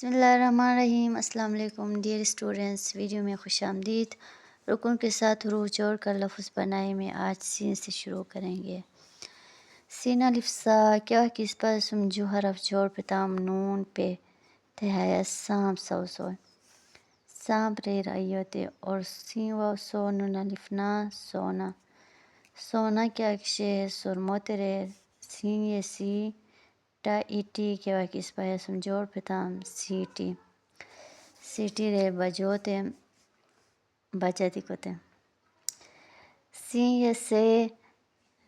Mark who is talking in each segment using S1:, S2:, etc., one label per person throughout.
S1: बिस्मिल्लाहिर्रहमानिर्रहीम। अस्सलाम वालेकुम डियर स्टूडेंट्स, वीडियो में खुश आमदीद। रुकन के साथ रूह जोड़ कर लफ्ज़ बनाए में आज सीन से शुरू करेंगे। सीन अलिफ सा क्या किस पर समझो हरफ जोड़ पे ताम नून पे तहाया सांप सौ सांप रे रायोते और सी व सो नून अलिफ ना सोना सोना क्या किसे सुरमोते रे सी ये सी टा इटी क्या किस पर समझोड़ पे ताम सीटी सीटी रे बजोते बजाती कोते सी ये से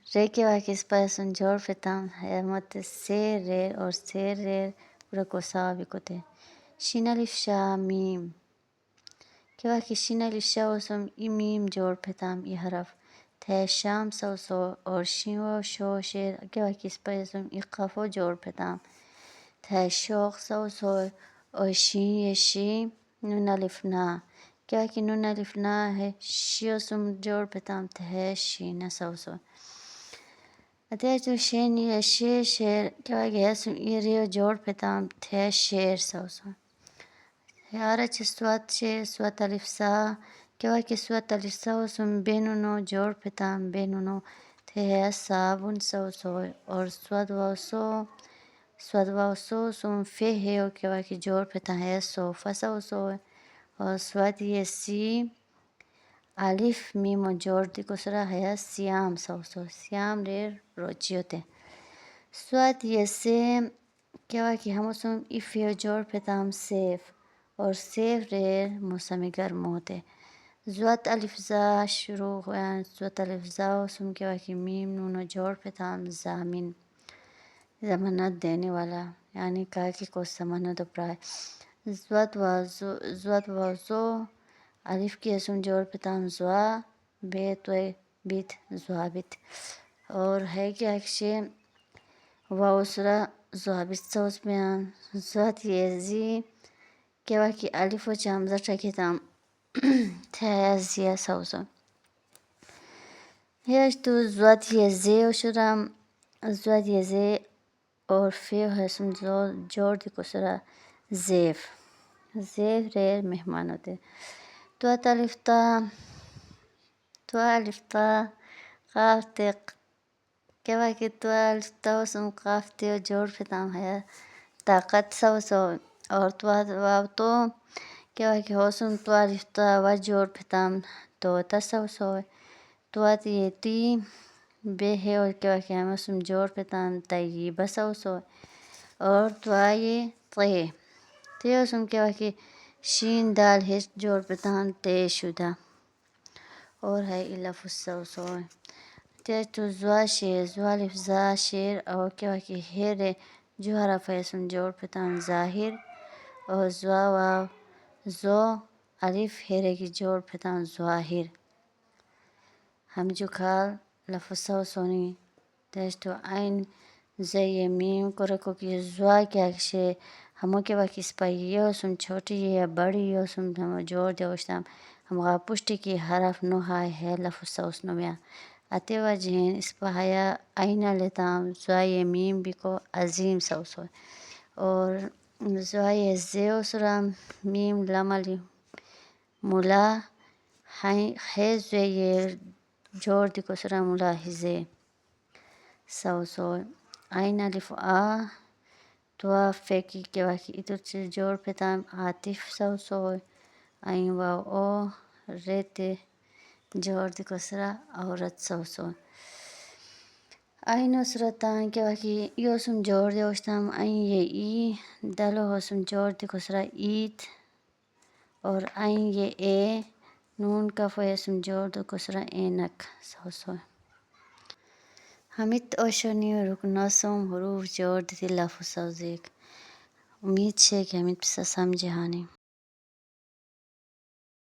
S1: रे के वाकिस पर सुनजोड़ फिताम है मत से रे और से रे पूरा को साबिक होते शिनालिफ शाह मीम के वाकिस शिनालिफ शाह उसम इमीम जोड़ फिताम ये हरफ थे शाम सौ और शिव शो शेर के वाकिस पर उसम इक़ाफ़ो जोड़ फिताम थे शोक सौ और शी ये शी नून अलिफ ना क्या कि नून अलिफ ना है शियो सुम जोड़ फिताम थे शी ना सौ अत्याचु शेन या शेर क्या गया सुम इरियो जोड़ पेताम थे शेर सौ यारा चिस्वात शेर स्वात अलिफ सा क्या कि स्वात अलिफ सा सुम बेनुनो जोड़ पेताम बेनुनो थे साबुन सौ और स्वाद वासो सुम फे है और क्या कि जोड़ पेता है सोफा सौ और स्वाद ये सी अलिफ मीम जोड़ दी कुसरा है सियाम सौ सियाम रे रोचियोते स्वाद ये से क्या कि हम उसम इफ़ियो जोड़ पेताम सेफ और सेफ रे मौसमी गर्म होते ज़्वात अलिफ ज़ा शुरू हुआ ज़्वात अलिफ ज़ा उसम क्या कि मीम नूनो जोड़ पेताम ज़ामिन ज़मानत देने वाला यानी कहा कि को ज़मानत प्राय ज़्वात वाज़ो अलिफ की असम जोड़ पेताम ज़्वा बेत वे बित ज़्वाबित और है कि अक्शे वाउसरा ज़्वाबित सौस में ज़्वात ये जी क्या कि अलिफ व चामज़ा टकेताम थे ज़िया सौस यश तो ज़्वात ये जे उशराम ज़्वात ये जे और फिर है समझो जोड़ दी कुसरा ज़ेफ रे मेहमान होते तो अलिफ्ता काफ्ते क्या कि तो अलिफ्ता उसम काफ्ते जोड़ फिताम है ताकत सौ और तो क्या कि होसम तो अलिफ्ता व जोड़ फिताम तो तसौ तो ये ती बे है और क्या कि हम उसम जोड़ फिताम तई बसौ और तो ये ते उसम क्या कि शीन दाल है जोड़ पेताम ते शुदा और है इलाफुसौ ते तो ज़्वालिफ ज़ा शेर और क्या कि हेरे जो हरफ है सुन जोड़ पेताम ज़ाहिर और ज़ो अलिफ हेरे की जोड़ पेताम ज़ाहिर हम जो खाल लफुसौ सोनी ते तो आइन ज़य मीम को रखो कि ज़्वा क्या शे हमो के वाक इस पर यो सुन छोटी या बड़ी यो सुन हम जोड़ देवस्ताम हम पुष्टि की हरफ नो हाय है लफुसौ उसनो में आते वजह इस पहाया आईना लेताम ज़्वाय मीम बिको अजीम सौ और ज़्वाय ज़ेओ सुराम मीम लमली मुला है ज़्वाय जोड़ दिको सुरा मुला हिजे सौ आईना लिफ आ तो फेकी के वाकी इधर से जोड़ पेताम आतिफ सौ आई वाओ ओ रेते जोड़ दी कसरा औरत सौ आई नुसरतान के वाकी यो सुम जोड़ दे उस्ताम आई ये ई दलो हो सुम जोड़ दी कसरा ईद और आई ये ए नून का फये सुम जोड़ दो कसरा एनक सौ हमित ओशनी रुक नसम हरूफ जोड़ दी लफुसौ उम्मीद है कि हमित समझे हानि।